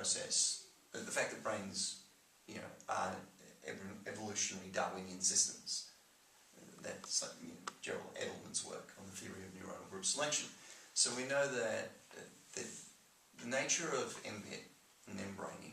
process, the fact that brains, are evolutionary Darwinian systems. That's like, Gerald Edelman's work on the theory of neuronal group selection. So we know that the nature of mBIT and mBraining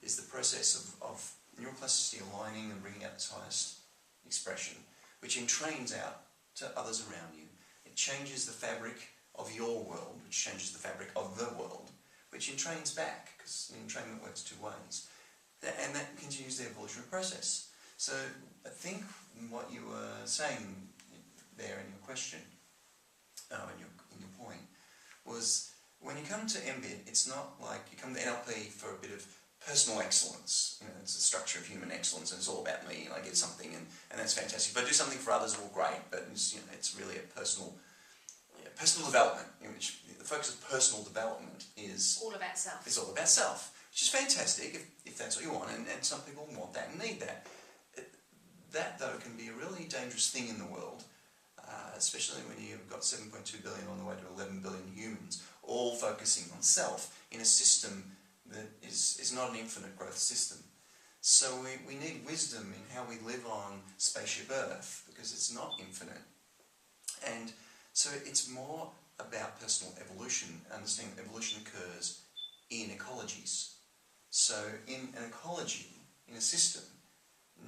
is the process of neuroplasticity aligning and bringing out its highest expression, which entrains out to others around you. It changes the fabric of your world, which changes the fabric of the world, which entrains back, because entrainment works two ways. And that continues the evolutionary process. So I think what you were saying there in your question, in your point, was when you come to mBIT, it's not like you come to NLP for a bit of personal excellence. It's the structure of human excellence, and it's all about me, and I get something, and that's fantastic. If I do something for others, well, great, but it's really a personal development, in which the focus of personal development is all about self. It's all about self, which is fantastic if that's what you want, and some people want that and need that. That, though, can be a really dangerous thing in the world, especially when you've got 7.2 billion on the way to 11 billion humans, all focusing on self in a system that is not an infinite growth system. So we need wisdom in how we live on spaceship Earth, because it's not infinite. And so it's more about personal evolution, understanding that evolution occurs in ecologies. So in an ecology, in a system,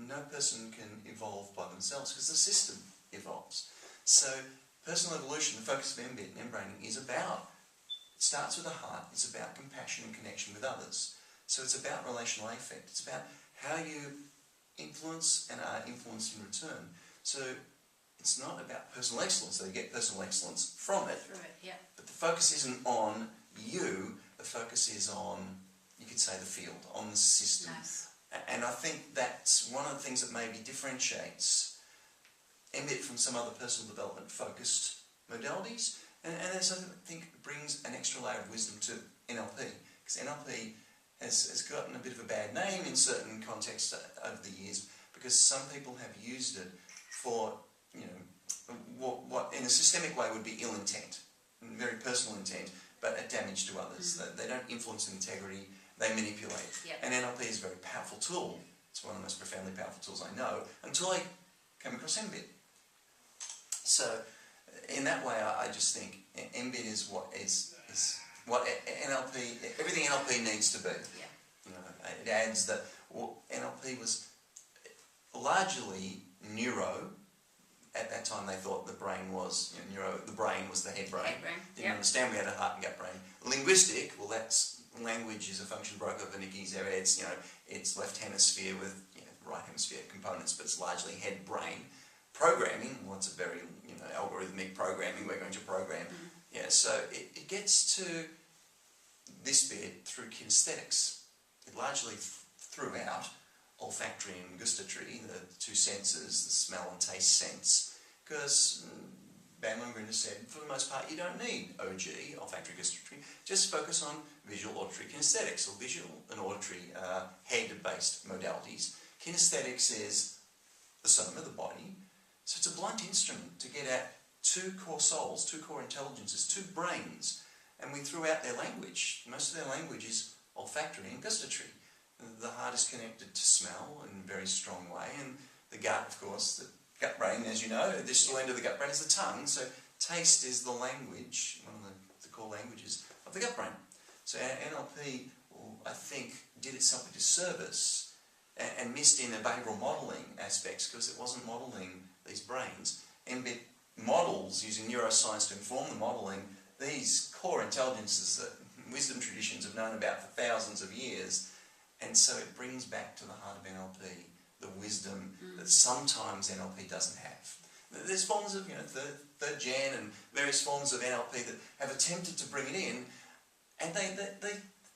no person can evolve by themselves because the system evolves. So personal evolution, the focus of mBIT and mBraining, is about, it starts with the heart, it's about compassion and connection with others. So it's about relational affect, it's about how you influence and are influenced in return. So it's not about personal excellence, so you get personal excellence from it. Through it, yeah. But the focus isn't on you, the focus is on, you could say, the field, on the system. Nice. And I think that's one of the things that maybe differentiates mBIT from some other personal development focused modalities, and that's, I think, brings an extra layer of wisdom to NLP, because NLP has gotten a bit of a bad name in certain contexts over the years, because some people have used it for, what in a systemic way would be ill intent, very personal intent, but a damage to others. They don't influence integrity, they manipulate. Yep. And NLP is a very powerful tool. It's one of the most profoundly powerful tools I know, until I came across mBIT. So, in that way, I just think mBIT is what NLP, everything NLP needs to be. Yeah. It adds that NLP was largely neuro. At that time, they thought the brain was neuro. The brain was the head brain. Didn't understand we had a heart and gut brain. Linguistic, well, that's language is a function of Wernicke's area. It's left hemisphere with right hemisphere components, but it's largely head brain. Programming, well, it's a very algorithmic programming. We're going to program. So it gets to this bit through kinesthetics. It largely throughout olfactory and gustatory, the two senses, the smell and taste sense, because Bandler and Grinder said, for the most part, you don't need OG, olfactory, gustatory, just focus on visual, auditory, kinesthetics, or visual and auditory head-based modalities. Kinesthetics is the soma, the body, so it's a blunt instrument to get at two core souls, two core intelligences, two brains, and we threw out their language. Most of their language is olfactory and gustatory. The heart is connected to smell in a very strong way, and the gut, of course, the gut brain, as you know, the distal end of the gut brain is the tongue, so taste is the language, one of the core languages of the gut brain. So NLP, I think, did itself a disservice and missed in the behavioural modelling aspects, because it wasn't modelling these brains. mBIT models, using neuroscience to inform the modelling, these core intelligences that wisdom traditions have known about for thousands of years. And so it brings back to the heart of NLP the wisdom that sometimes NLP doesn't have. There's forms of, third gen and various forms of NLP that have attempted to bring it in, and they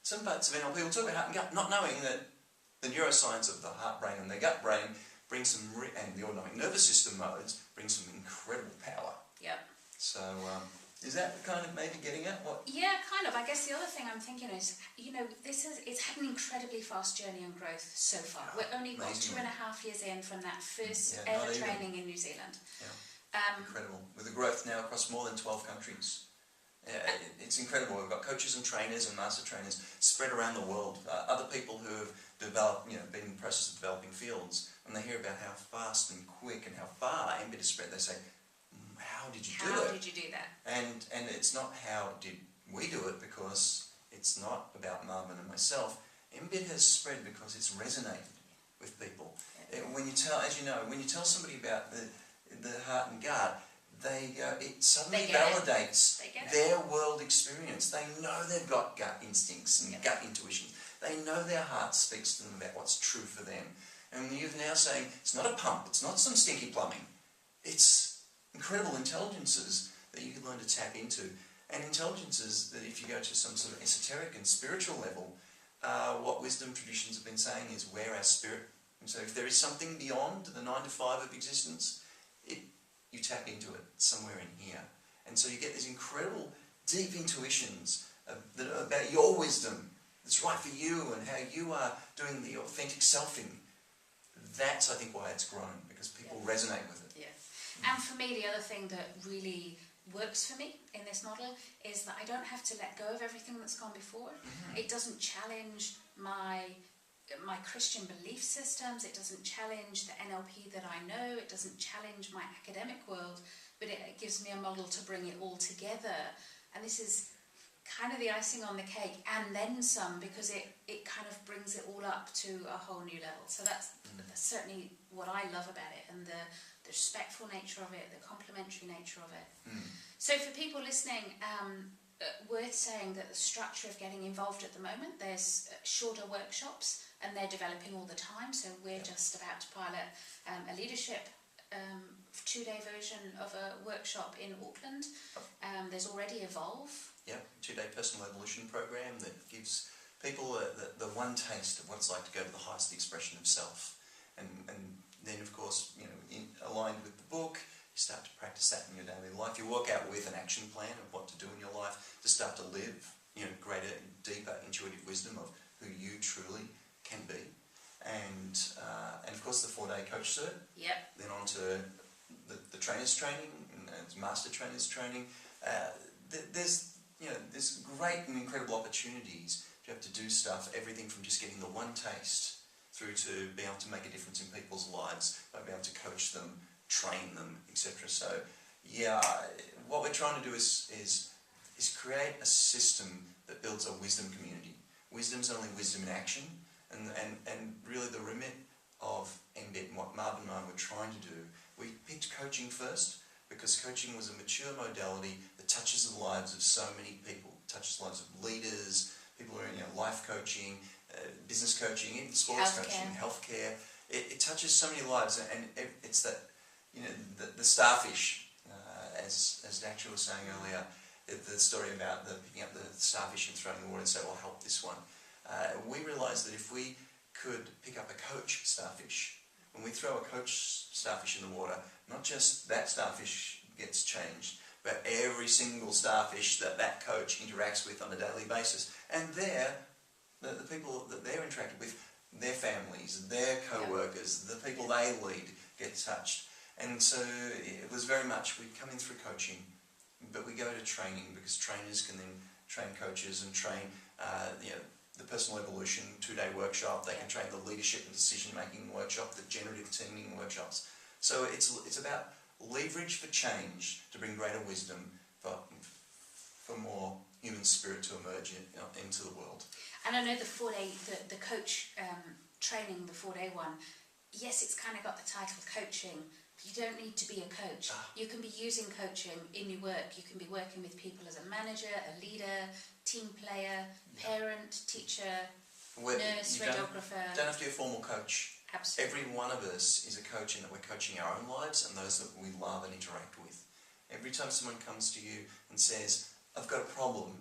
some parts of NLP will talk about heart and gut, not knowing that the neuroscience of the heart brain and the gut brain brings some, and the autonomic nervous system modes bring some incredible power. Yep. So, is that kind of maybe getting at what? Yeah, kind of. I guess the other thing I'm thinking is, it's had an incredibly fast journey on growth so far. We're only got 2.5 years in from that first ever training in New Zealand. Yeah. Incredible. With the growth now across more than 12 countries. It's incredible. We've got coaches and trainers and master trainers spread around the world. Other people who have developed, been in the process of developing fields, and they hear about how fast and quick and how far mBIT has spread, they say, how did you do it? How did you do that? And it's not how did we do it, because it's not about Marvin and myself. mBIT has spread because it's resonated with people. When you tell somebody about the heart and gut, it suddenly validates their world experience. They know they've got gut instincts and gut intuitions. They know their heart speaks to them about what's true for them. And you're now saying, it's not a pump, it's not some stinky plumbing. It's incredible intelligences that you can learn to tap into. And intelligences that, if you go to some sort of esoteric and spiritual level, what wisdom traditions have been saying is where our spirit. And so if there is something beyond the 9 to 5 of existence, you tap into it somewhere in here. And so you get these incredible deep intuitions about your wisdom that's right for you and how you are doing the authentic selfing. That's, I think, why it's grown, because people resonate with it. Yeah. And for me, the other thing that really works for me in this model is that I don't have to let go of everything that's gone before. It doesn't challenge my Christian belief systems, it doesn't challenge the NLP that I know, it doesn't challenge my academic world, but it gives me a model to bring it all together. And this is kind of the icing on the cake, and then some, because it kind of brings it all up to a whole new level. So that's certainly what I love about it, and the respectful nature of it, the complementary nature of it. So for people listening, worth saying that the structure of getting involved at the moment, there's shorter workshops, and they're developing all the time. So we're just about to pilot a leadership 2-day version of a workshop in Auckland. There's already Evolve. Yep, 2-day personal evolution program that gives people the one taste of what it's like to go to the highest expression of self. And then, of course, aligned with the book, you start to practice that in your daily life. You walk out with an action plan of what to do in your life to start to live, greater, deeper intuitive wisdom of who you truly can be. And of course, the 4-day coach cert. Yep. Then on to the trainer's training, and master trainer's training. There's great and incredible opportunities to have to do stuff, everything from just getting the one taste through to being able to make a difference in people's lives by being able to coach them, train them, etc. So, what we're trying to do is create a system that builds a wisdom community. Wisdom's only wisdom in action, and really the remit of mBIT and what Marvin and I were trying to do. We picked coaching first because coaching was a mature modality that touches the lives of so many people. It touches the lives of leaders, people who are in life coaching, business coaching, even sports coaching, healthcare. It touches so many lives, and it's that the starfish, as Dr was saying earlier, the story about picking up the starfish and throwing the water and say, well, help this one. We realised that if we could pick up a coach starfish, when we throw a coach starfish in the water, not just that starfish gets changed, but every single starfish that coach interacts with on a daily basis. And the people that they're interacting with, their families, their co-workers, the people they lead get touched. And so it was very much, we come in through coaching, but we go to training because trainers can then train coaches and train the personal evolution 2-day workshop. They can train the leadership and decision-making workshop, the generative teaming workshops. So it's about leverage for change to bring greater wisdom for more human spirit to emerge into the world. And I know the 4-day, the coach training, the 4-day one, yes, it's kind of got the title coaching. You don't need to be a coach. You can be using coaching in your work. You can be working with people as a manager, a leader, team player, parent, teacher, nurse, radiographer. Don't have to be a formal coach. Absolutely. Every one of us is a coach in that we're coaching our own lives and those that we love and interact with. Every time someone comes to you and says, I've got a problem,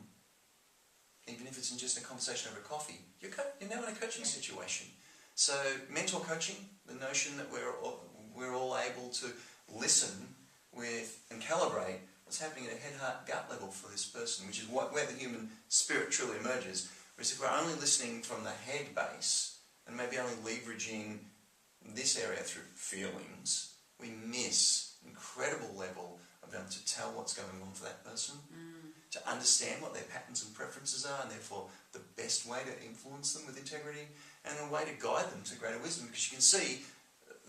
even if it's in just a conversation over coffee, you're now in a coaching situation. So mentor coaching, the notion that we're all able to listen with and calibrate what's happening at a head, heart, gut level for this person, which is where the human spirit truly emerges. Whereas if we're only listening from the head base and maybe only leveraging this area through feelings, we miss incredible level of being able to tell what's going on for that person. to understand what their patterns and preferences are, and therefore the best way to influence them with integrity, and a way to guide them to greater wisdom, because you can see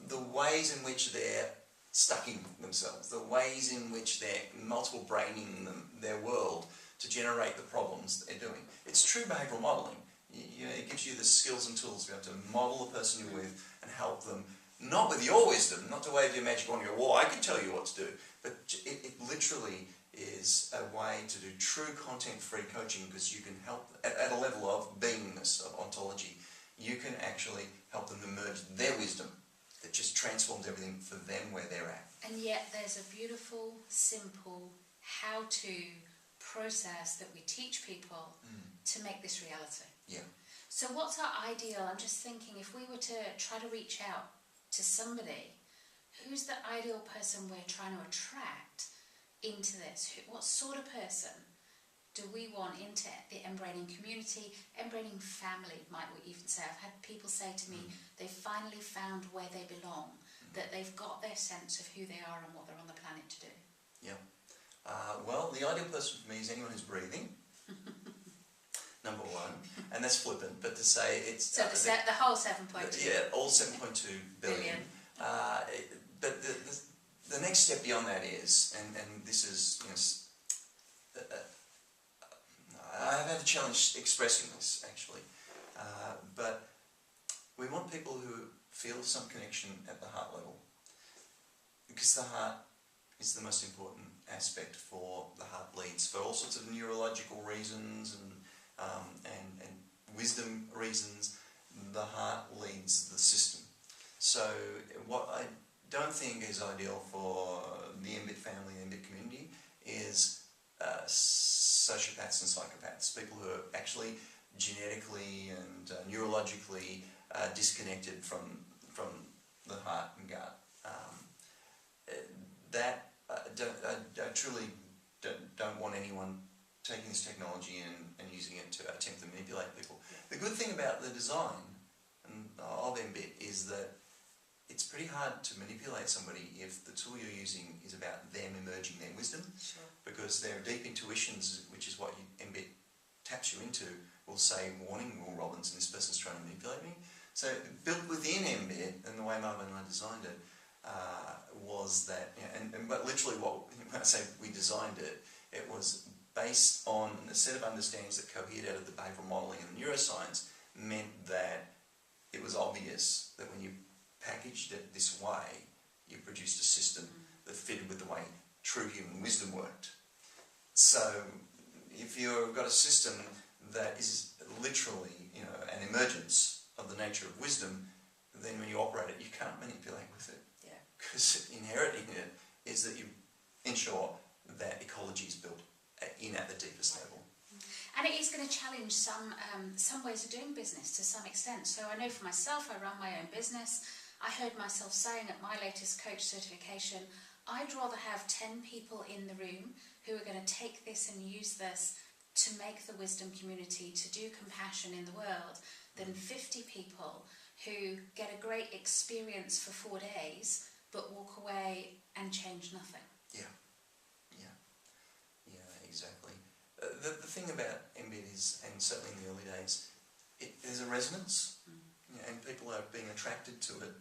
the ways in which they're stuck in themselves, the ways in which they're multiple braining their world to generate the problems that they're doing. It's true behavioural modelling. It gives you the skills and tools to be able to model the person you're with and help them, not with your wisdom, not to wave your magic wand and go, well, I can tell you what to do, but it literally is a way to do true content-free coaching, because you can help at a level of beingness, of ontology. You can actually help them emerge their wisdom that just transforms everything for them where they're at. And yet there's a beautiful, simple how-to process that we teach people to make this reality. Yeah. So what's our ideal? I'm just thinking, if we were to try to reach out to somebody, who's the ideal person we're trying to attract into this? What sort of person do we want into the mBraining community, mBraining family, might we even say? I've had people say to me, they've finally found where they belong, that they've got their sense of who they are and what they're on the planet to do. Yeah. Well, the ideal person for me is anyone who's breathing. Number one, and that's flippant, but to say it's... So the whole 7.2. Yeah, all 7.2 billion. But the next step beyond that is, and this is, I've had a challenge expressing this, actually, but we want people who feel some connection at the heart level, because the heart is the most important aspect for the heart leads, for all sorts of neurological reasons and wisdom reasons. The heart leads the system. So what I don't think is ideal for the mBIT family, the mBIT community, is sociopaths and psychopaths, people who are actually genetically and neurologically disconnected from the heart and gut. I truly don't want anyone taking this technology and using it to attempt to manipulate people. The good thing about the design of mBIT is that it's pretty hard to manipulate somebody if the tool you're using is about them emerging their wisdom, because their deep intuitions, which is what mBIT taps you into, will say, warning, Will Robbins, and this person's trying to manipulate me. So built within mBIT, and the way Marvin and I designed it, was that, but literally when I say we designed it, it was based on a set of understandings that cohered out of the behavioural modelling and the neuroscience, meant that it was obvious that when you packaged it this way, you produced a system that fitted with the way true human wisdom worked. So if you've got a system that is literally, an emergence of the nature of wisdom, then when you operate it, you can't manipulate with it. Yeah. Because inherent in it is that you ensure that ecology is built in at the deepest level. And it is going to challenge some ways of doing business to some extent. So I know for myself, I run my own business. I heard myself saying at my latest coach certification, I'd rather have 10 people in the room who are going to take this and use this to make the wisdom community, to do compassion in the world, than 50 people who get a great experience for 4 days but walk away and change nothing. Exactly. The thing about mBIT is, and certainly in the early days, there's a resonance, and people are being attracted to it.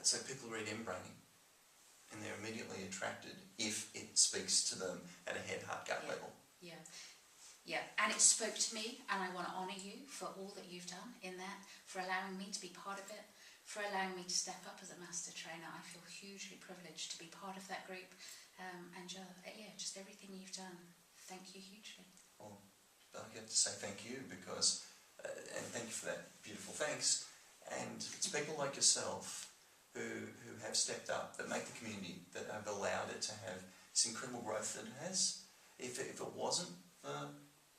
So people read mBraining, and they're immediately attracted if it speaks to them at a head, heart, gut level. Yeah, and it spoke to me, and I want to honour you for all that you've done in that, for allowing me to be part of it, for allowing me to step up as a master trainer. I feel hugely privileged to be part of that group. And just everything you've done. Thank you hugely. Well, I have to say thank you, because, and thank you for that beautiful thanks. And it's people like yourself who have stepped up, that make the community, that have allowed it to have this incredible growth that it has. If it wasn't for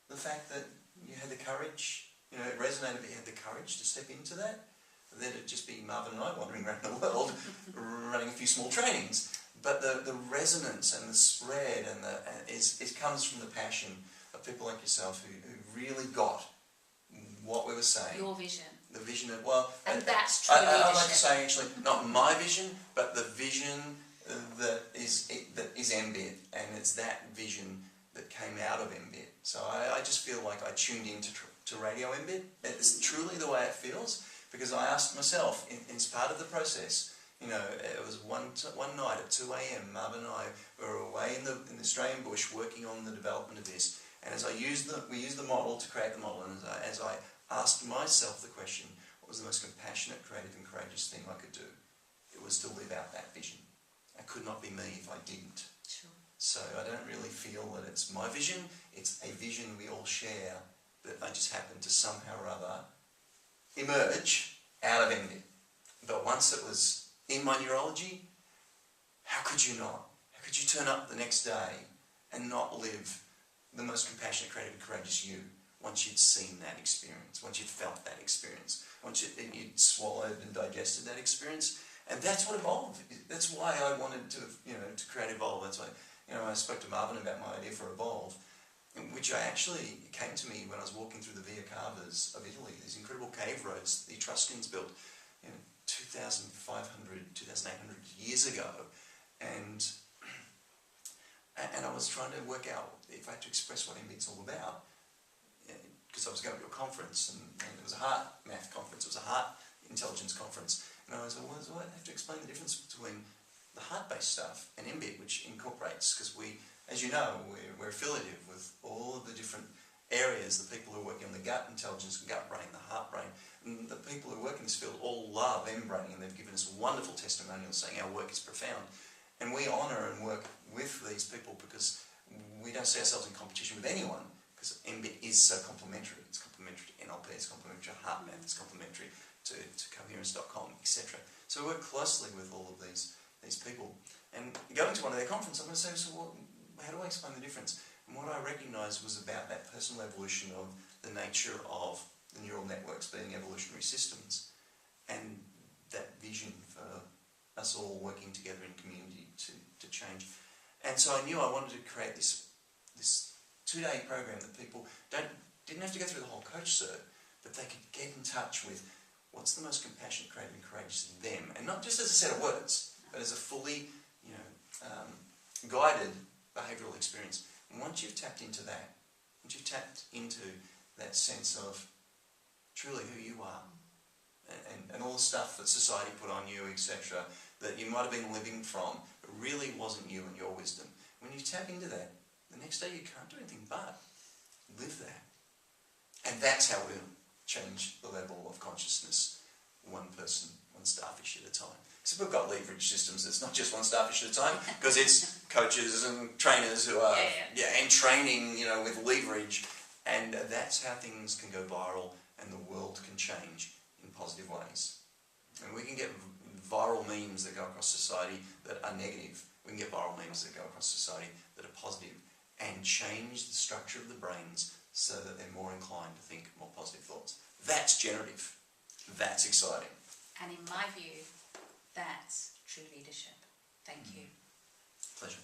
the fact that you had the courage, it resonated, but you had the courage to step into that, then it'd just be Marvin and I wandering around the world, running a few small trainings. But the resonance and the spread and it comes from the passion of people like yourself who really got what we were saying. Your vision. The vision of, and that's true leadership. I'd like to say, actually, not my vision, but the vision that is mBIT, and it's that vision came out of mBIT. So I just feel like I tuned into to radio mBIT. It's truly the way it feels, because I asked myself, it's part of the process. You know, it was one night at 2 a.m, Marvin and I were away in the Australian bush working on the development of this. And as we used the model to create the model, and as I asked myself the question, what was the most compassionate, creative and courageous thing I could do? It was to live out that vision. It could not be me if I didn't. Sure. So I don't really feel that it's my vision, it's a vision we all share that I just happen to somehow or other emerge out of mBIT. But once it was in my neurology, how could you not? How could you turn up the next day and not live the most compassionate, creative and courageous you once you'd seen that experience, once you'd felt that experience, once you'd swallowed and digested that experience? And that's what evolved. That's why I wanted to, to create Evolve. That's why, I spoke to Marvin about my idea for Evolve, which came to me when I was walking through the Via Caves of Italy, these incredible cave roads the Etruscans built 2,500, 2,800 years ago. And I was trying to work out if I had to express what mBIT's all about, because I was going to a conference, and it was a heart math conference, it was a heart intelligence conference. And I was like, well, I have to explain the difference between the heart-based stuff and mBIT, which incorporates, because as you know, we're affiliative with all of the different areas. The people who are working on the gut intelligence, the gut brain, the heart brain, and the people who work in this field all love mBraining, and they've given us wonderful testimonials saying our work is profound. And we honour and work with these people because we don't see ourselves in competition with anyone, because mBIT is so complementary. It's complementary to NLP, it's complementary to heart math, it's complementary to coherence.com, etc. So we work closely with all of these people. And going to one of their conferences, I'm going to say, so how do I explain the difference? And what I recognised was about that personal evolution of the nature of the neural networks being evolutionary systems, and that vision for us all working together in community to change. And so I knew I wanted to create this 2-day program that people didn't have to go through the whole coach cert, but they could get in touch with what's the most compassionate, creative and courageous in them, and not just as a set of words, but as a fully guided behavioural experience. And once you've tapped into that, once you've tapped into that sense of truly who you are, and all the stuff that society put on you, etc., that you might have been living from, but really wasn't you and your wisdom. When you tap into that, the next day you can't do anything but live that. And that's how we'll change the level of consciousness, one person, one starfish at a time. So we've got leverage systems, it's not just one starfish at a time, because it's coaches and trainers who are, and training, with leverage. And that's how things can go viral and the world can change in positive ways. And we can get viral memes that go across society that are negative. We can get viral memes that go across society that are positive, and change the structure of the brains so that they're more inclined to think more positive thoughts. That's generative. That's exciting. And in my view, that's true leadership. Thank you. Pleasure.